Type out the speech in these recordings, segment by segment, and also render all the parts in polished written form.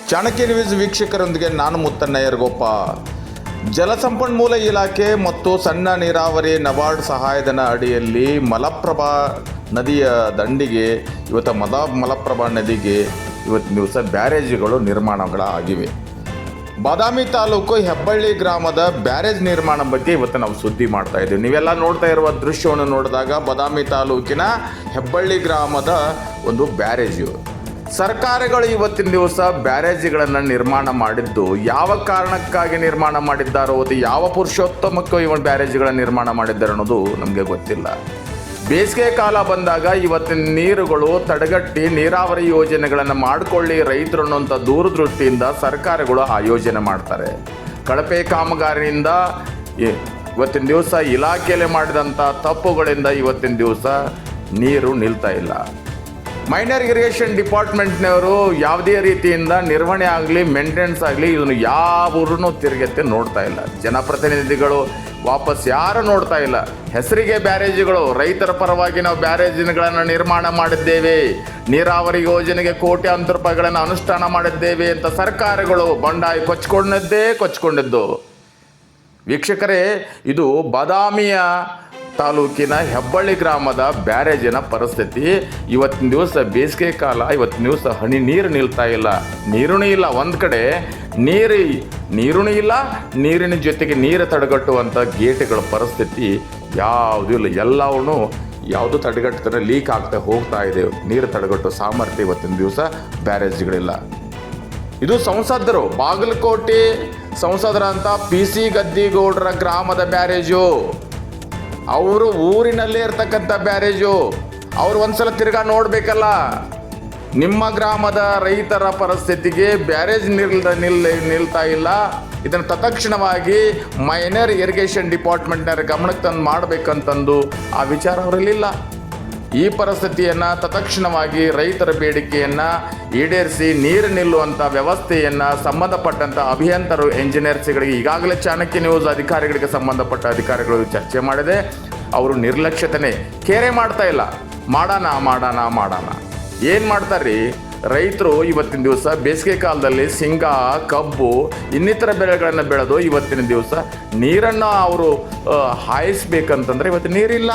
Chanakya news ವೀಕ್ಷಕರೊಂದಿಗೆ ನಾನು ಮುತ್ತಣ್ಣ ಯರಗೋಪ. ಜಲಸಂಪನ್ಮೂಲ ಇಲಾಖೆ ಮತ್ತು ಸಣ್ಣ ನೀರಾವರಿ ನಬಾರ್ಡ್ ಸಹಾಯಧನ ಅಡಿಯಲ್ಲಿ ಮಲಪ್ರಭಾ ನದಿಯ ದಂಡಿಗೆ ಮಲಪ್ರಭಾ ನದಿಗೆ ಇವತ್ತಿನ ದಿವಸ ಬ್ಯಾರೇಜ್ಗಳು ನಿರ್ಮಾಣಗಳಾಗಿವೆ. ಬಾದಾಮಿ ತಾಲೂಕು ಹೆಬ್ಬಳ್ಳಿ ಗ್ರಾಮದ ಬ್ಯಾರೇಜ್ ನಿರ್ಮಾಣ ಬಗ್ಗೆ ಇವತ್ತು ನಾವು ಸುದ್ದಿ ಮಾಡ್ತಾ ಇದ್ದೀವಿ. ನೀವೆಲ್ಲ ನೋಡ್ತಾ ಇರುವ ದೃಶ್ಯವನ್ನು ನೋಡಿದಾಗ ಬಾದಾಮಿ ತಾಲೂಕಿನ ಹೆಬ್ಬಳ್ಳಿ ಗ್ರಾಮದ ಒಂದು ಬ್ಯಾರೇಜು. ಸರ್ಕಾರಗಳು ಇವತ್ತಿನ ದಿವಸ ಬ್ಯಾರೇಜ್ಗಳನ್ನು ನಿರ್ಮಾಣ ಮಾಡಿದ್ದು ಯಾವ ಕಾರಣಕ್ಕಾಗಿ ನಿರ್ಮಾಣ ಮಾಡಿದ್ದಾರೋ, ಅದು ಯಾವ ಪುರುಷೋತ್ತಮಕ್ಕೂ ಇವನ್ ಬ್ಯಾರೇಜ್ಗಳನ್ನು ನಿರ್ಮಾಣ ಮಾಡಿದ್ದಾರೆ ಅನ್ನೋದು ನಮಗೆ ಗೊತ್ತಿಲ್ಲ. ಬೇಸಿಗೆ ಕಾಲ ಬಂದಾಗ ಇವತ್ತಿನ ನೀರುಗಳು ತಡೆಗಟ್ಟಿ ನೀರಾವರಿ ಯೋಜನೆಗಳನ್ನು ಮಾಡಿಕೊಳ್ಳಿ ರೈತರು ಅನ್ನೋಂಥ ದೂರದೃಷ್ಟಿಯಿಂದ ಸರ್ಕಾರಗಳು ಆ ಯೋಜನೆ ಮಾಡ್ತಾರೆ. ಕಳಪೆ ಕಾಮಗಾರಿಯಿಂದ ಇವತ್ತಿನ ದಿವಸ ಇಲಾಖೆಯಲ್ಲಿ ಮಾಡಿದಂಥ ತಪ್ಪುಗಳಿಂದ ಇವತ್ತಿನ ದಿವಸ ನೀರು ನಿಲ್ತಾ ಇಲ್ಲ. ಮೈನರ್ ಇರಿಗೇಷನ್ ಡಿಪಾರ್ಟ್ಮೆಂಟ್ನವರು ಯಾವುದೇ ರೀತಿಯಿಂದ ನಿರ್ವಹಣೆ ಆಗಲಿ ಮೇಂಟೆನೆನ್ಸ್ ಆಗಲಿ ಇದನ್ನು ಯಾವೂರನ್ನು ತಿರುಗತ್ತೆ ನೋಡ್ತಾ ಇಲ್ಲ. ಜನಪ್ರತಿನಿಧಿಗಳು ವಾಪಸ್ ಯಾರು ನೋಡ್ತಾ ಇಲ್ಲ. ಹೆಸರಿಗೆ ಬ್ಯಾರೇಜ್ಗಳು, ರೈತರ ಪರವಾಗಿ ನಾವು ಬ್ಯಾರೇಜ್ಗಳನ್ನು ನಿರ್ಮಾಣ ಮಾಡಿದ್ದೇವೆ, ನೀರಾವರಿ ಯೋಜನೆಗೆ ಕೋಟ್ಯಾಂತರ ರೂಪಾಯಿಗಳನ್ನು ಅನುಷ್ಠಾನ ಮಾಡಿದ್ದೇವೆ ಅಂತ ಸರ್ಕಾರಗಳು ಬಂಡಾಯ ಕೊಚ್ಕೊಂಡಿದ್ದು. ವೀಕ್ಷಕರೇ, ಇದು ಬಾದಾಮಿಯ ತಾಲೂಕಿನ ಹೆಬ್ಬಳ್ಳಿ ಗ್ರಾಮದ ಬ್ಯಾರೇಜಿನ ಪರಿಸ್ಥಿತಿ. ಇವತ್ತಿನ ದಿವಸ ಬೇಸಿಗೆ ಕಾಲ, ಇವತ್ತಿನ ದಿವಸ ಹನಿ ನೀರು ನಿಲ್ತಾ ಇಲ್ಲ, ನೀರೂ ಇಲ್ಲ. ಒಂದು ಕಡೆ ನೀರೂ ಇಲ್ಲ, ನೀರಿನ ಜೊತೆಗೆ ನೀರು ತಡೆಗಟ್ಟುವಂಥ ಗೇಟ್ಗಳ ಪರಿಸ್ಥಿತಿ ಯಾವುದೂ ಇಲ್ಲ. ಎಲ್ಲವೂ ಯಾವುದು ತಡೆಗಟ್ಟುತ್ತಾರೆ, ಲೀಕ್ ಆಗ್ತಾ ಹೋಗ್ತಾ ಇದೆ. ನೀರು ತಡೆಗಟ್ಟುವ ಸಾಮರ್ಥ್ಯ ಇವತ್ತಿನ ದಿವಸ ಬ್ಯಾರೇಜ್ಗಳಿಲ್ಲ. ಇದು ಸಂಸದರು, ಬಾಗಲಕೋಟೆ ಸಂಸದರಂಥ PC ಗದ್ದಿಗೌಡರ ಗ್ರಾಮದ ಬ್ಯಾರೇಜು. ಅವರು ಊರಿನಲ್ಲೇ ಇರ್ತಕ್ಕಂಥ ಬ್ಯಾರೇಜು. ಅವ್ರು ಒಂದ್ಸಲ ತಿರ್ಗಾ ನೋಡಬೇಕಲ್ಲ. ನಿಮ್ಮ ಗ್ರಾಮದ ರೈತರ ಪರಿಸ್ಥಿತಿಗೆ ಬ್ಯಾರೇಜ್ ನಿಲ್ತಾ ಇಲ್ಲ. ಇದನ್ನು ತತ್ಕ್ಷಣವಾಗಿ ಮೈನರ್ ಇರಿಗೇಷನ್ ಡಿಪಾರ್ಟ್ಮೆಂಟ್ನವ್ರ ಗಮನಕ್ಕೆ ತಂದು ಮಾಡಬೇಕಂತಂದು ಆ ವಿಚಾರ ಅವರಲ್ಲಿಲ್ಲ. ಈ ಪರಿಸ್ಥಿತಿಯನ್ನು ತತ್ಕ್ಷಣವಾಗಿ ರೈತರ ಬೇಡಿಕೆಯನ್ನು ಈಡೇರಿಸಿ ನೀರು ನಿಲ್ಲುವಂಥ ವ್ಯವಸ್ಥೆಯನ್ನು ಸಂಬಂಧಪಟ್ಟಂಥ ಅಭಿಯಂತರು, ಎಂಜಿನಿಯರ್ಸ್ಗಳಿಗೆ ಈಗಾಗಲೇ ಚಾಣಕ್ಯ ನ್ಯೂಸ್ ಅಧಿಕಾರಿಗಳಿಗೆ ಸಂಬಂಧಪಟ್ಟ ಅಧಿಕಾರಿಗಳು ಚರ್ಚೆ ಮಾಡಿದೆ. ಅವರು ನಿರ್ಲಕ್ಷ್ಯತೆನೇ, ಕೇರೆ ಮಾಡ್ತಾ ಇಲ್ಲ. ಮಾಡೋಣ ಏನು ಮಾಡ್ತಾರ್ರಿ ರೈತರು? ಇವತ್ತಿನ ದಿವಸ ಬೇಸಿಗೆ ಕಾಲದಲ್ಲಿ ಶೇಂಗಾ, ಕಬ್ಬು, ಇನ್ನಿತರ ಬೆಳೆಗಳನ್ನು ಬೆಳೆದು ಇವತ್ತಿನ ದಿವಸ ನೀರನ್ನು ಅವರು ಹಾಯಿಸ್ಬೇಕಂತಂದ್ರೆ ಇವತ್ತು ನೀರಿಲ್ಲ.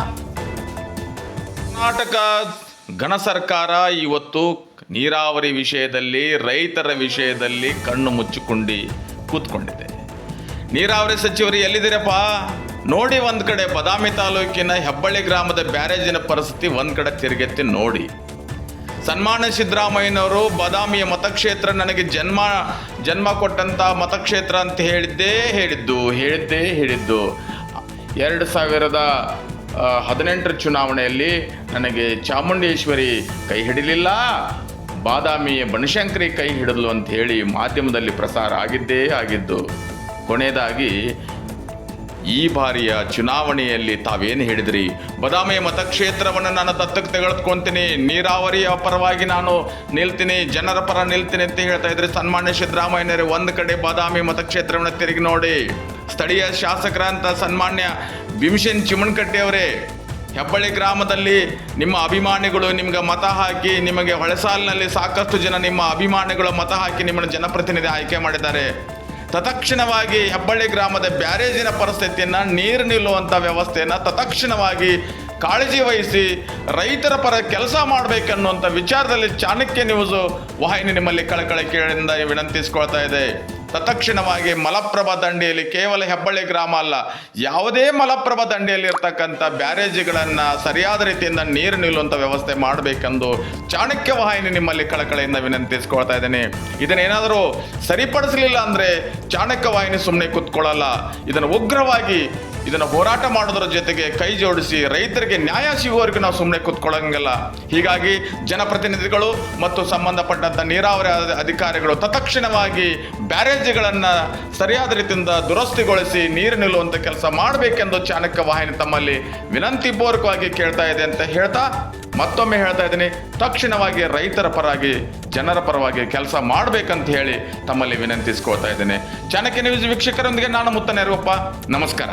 ಕರ್ನಾಟಕ ಘನ ಸರ್ಕಾರ ಇವತ್ತು ನೀರಾವರಿ ವಿಷಯದಲ್ಲಿ, ರೈತರ ವಿಷಯದಲ್ಲಿ ಕಣ್ಣು ಮುಚ್ಚಿಕೊಂಡು ಕೂತ್ಕೊಂಡಿದೆ. ನೀರಾವರಿ ಸಚಿವರು ಎಲ್ಲಿದ್ದೀರಪ್ಪ ನೋಡಿ. ಒಂದು ಕಡೆ ಬಾದಾಮಿ ತಾಲೂಕಿನ ಹೆಬ್ಬಳ್ಳಿ ಗ್ರಾಮದ ಬ್ಯಾರೇಜಿನ ಪರಿಸ್ಥಿತಿ ಒಂದು ಕಡೆ ತಿರುಗೆತ್ತಿ ನೋಡಿ. ಸನ್ಮಾನ್ಯ ಸಿದ್ದರಾಮಯ್ಯನವರು ಬಾದಾಮಿಯ ಮತಕ್ಷೇತ್ರ ನನಗೆ ಜನ್ಮ ಕೊಟ್ಟಂಥ ಮತಕ್ಷೇತ್ರ ಅಂತ ಹೇಳಿದ್ದು 2018 ಚುನಾವಣೆಯಲ್ಲಿ ನನಗೆ ಚಾಮುಂಡೇಶ್ವರಿ ಕೈ ಹಿಡಿಲಿಲ್ಲ, ಬಾದಾಮಿಯ ಬನಶಂಕರಿ ಕೈ ಹಿಡಿದ್ಲು ಅಂತ ಹೇಳಿ ಮಾಧ್ಯಮದಲ್ಲಿ ಪ್ರಸಾರ ಆಗಿದ್ದು. ಕೊನೆಯದಾಗಿ ಈ ಬಾರಿಯ ಚುನಾವಣೆಯಲ್ಲಿ ತಾವೇನು ಹೇಳಿದ್ರಿ? ಬಾದಾಮಿಯ ಮತಕ್ಷೇತ್ರವನ್ನು ನಾನು ದತ್ತಕ್ಕೆ ತೆಗೆದುಕೊಳ್ತೀನಿ, ನೀರಾವರಿಯ ಪರವಾಗಿ ನಾನು ನಿಲ್ತೀನಿ, ಜನರ ಪರ ನಿಲ್ತೀನಿ ಅಂತ ಹೇಳ್ತಾ ಇದ್ರಿ. ಸನ್ಮಾನ್ಯ ಸಿದ್ದರಾಮಯ್ಯನವರೇ, ಒಂದು ಕಡೆ ಬಾದಾಮಿ ಮತಕ್ಷೇತ್ರವನ್ನು ತಿರುಗಿ ನೋಡಿ. ಸ್ಥಳೀಯ ಶಾಸಕರಂತ ಸನ್ಮಾನ್ಯ ಭೀಮಸೇನ್ ಚಿಮಣಕಟ್ಟಿ ಅವರೇ, ಹೆಬ್ಬಳ್ಳಿ ಗ್ರಾಮದಲ್ಲಿ ನಿಮ್ಮ ಅಭಿಮಾನಿಗಳು ನಿಮ್ಗೆ ಮತ ಹಾಕಿ, ನಿಮಗೆ ಹೊಳೆಸಾಲಿನಲ್ಲಿ ಸಾಕಷ್ಟು ಜನ ನಿಮ್ಮ ಅಭಿಮಾನಿಗಳು ಮತ ಹಾಕಿ ನಿಮ್ಮನ್ನು ಜನಪ್ರತಿನಿಧಿ ಆಯ್ಕೆ ಮಾಡಿದ್ದಾರೆ. ತತ್ಕ್ಷಣವಾಗಿ ಹೆಬ್ಬಳ್ಳಿ ಗ್ರಾಮದ ಬ್ಯಾರೇಜಿನ ಪರಿಸ್ಥಿತಿಯನ್ನು, ನೀರು ನಿಲ್ಲುವಂಥ ವ್ಯವಸ್ಥೆಯನ್ನು ತತ್ಕ್ಷಣವಾಗಿ ಕಾಳಜಿ ವಹಿಸಿ ರೈತರ ಪರ ಕೆಲಸ ಮಾಡಬೇಕನ್ನುವಂಥ ವಿಚಾರದಲ್ಲಿ ಚಾಣಕ್ಯ ನ್ಯೂಸ್ ವಾಹಿನಿ ನಿಮ್ಮಲ್ಲಿ ಕಳಕಳಿಕೆಯಿಂದ ವಿನಂತಿಸ್ಕೊಳ್ತಾ ಇದೆ. ತತ್ಕ್ಷಣವಾಗಿ ಮಲಪ್ರಭಾ ದಂಡೆಯಲ್ಲಿ, ಕೇವಲ ಹೆಬ್ಬಳ್ಳಿ ಗ್ರಾಮ ಅಲ್ಲ, ಯಾವುದೇ ಮಲಪ್ರಭಾ ದಂಡೆಯಲ್ಲಿ ಇರ್ತಕ್ಕಂಥ ಬ್ಯಾರೇಜ್ಗಳನ್ನು ಸರಿಯಾದ ರೀತಿಯಿಂದ ನೀರು ನಿಲ್ಲುವಂಥ ವ್ಯವಸ್ಥೆ ಮಾಡಬೇಕೆಂದು ಚಾಣಕ್ಯ ವಾಹಿನಿ ನಿಮ್ಮಲ್ಲಿ ಕಳಕಳಿಯಿಂದ ವಿನಂತಿಸ್ಕೊಳ್ತಾ ಇದ್ದೇನೆ. ಇದನ್ನೇನಾದರೂ ಸರಿಪಡಿಸಲಿಲ್ಲ ಅಂದರೆ ಚಾಣಕ್ಯ ವಾಹಿನಿ ಸುಮ್ಮನೆ ಕೂತ್ಕೊಳ್ಳಲ್ಲ. ಇದನ್ನು ಉಗ್ರವಾಗಿ ಹೋರಾಟ ಮಾಡೋದ್ರ ಜೊತೆಗೆ ಕೈ ಜೋಡಿಸಿ ರೈತರಿಗೆ ನ್ಯಾಯ ಸಿಗುವವರೆಗೂ ನಾವು ಸುಮ್ಮನೆ ಕೂತ್ಕೊಳ್ಳಂಗಿಲ್ಲ. ಹೀಗಾಗಿ ಜನಪ್ರತಿನಿಧಿಗಳು ಮತ್ತು ಸಂಬಂಧಪಟ್ಟಂಥ ನೀರಾವರಿ ಅಧಿಕಾರಿಗಳು ತತ್ಕ್ಷಣವಾಗಿ ಬ್ಯಾರೇಜ್ಗಳನ್ನು ಸರಿಯಾದ ರೀತಿಯಿಂದ ದುರಸ್ತಿಗೊಳಿಸಿ ನೀರು ನಿಲ್ಲುವಂಥ ಕೆಲಸ ಮಾಡಬೇಕೆಂದು ಚಾಣಕ್ಯ ವಾಹಿನಿ ತಮ್ಮಲ್ಲಿ ವಿನಂತಿಪೂರ್ವಕವಾಗಿ ಕೇಳ್ತಾ ಇದೆ ಅಂತ ಹೇಳ್ತಾ ಮತ್ತೊಮ್ಮೆ ಹೇಳ್ತಾ ಇದ್ದೀನಿ, ತಕ್ಷಣವಾಗಿ ರೈತರ ಪರವಾಗಿ, ಜನರ ಪರವಾಗಿ ಕೆಲಸ ಮಾಡಬೇಕಂತ ಹೇಳಿ ತಮ್ಮಲ್ಲಿ ವಿನಂತಿಸ್ಕೊಳ್ತಾ ಇದ್ದೇನೆ. ಚಾಣಕ್ಯ ನ್ಯೂಸ್ ವೀಕ್ಷಕರೊಂದಿಗೆ ನಾನು ಮುತ್ತಣ್ಣ ಯರಗೋಪ. ನಮಸ್ಕಾರ.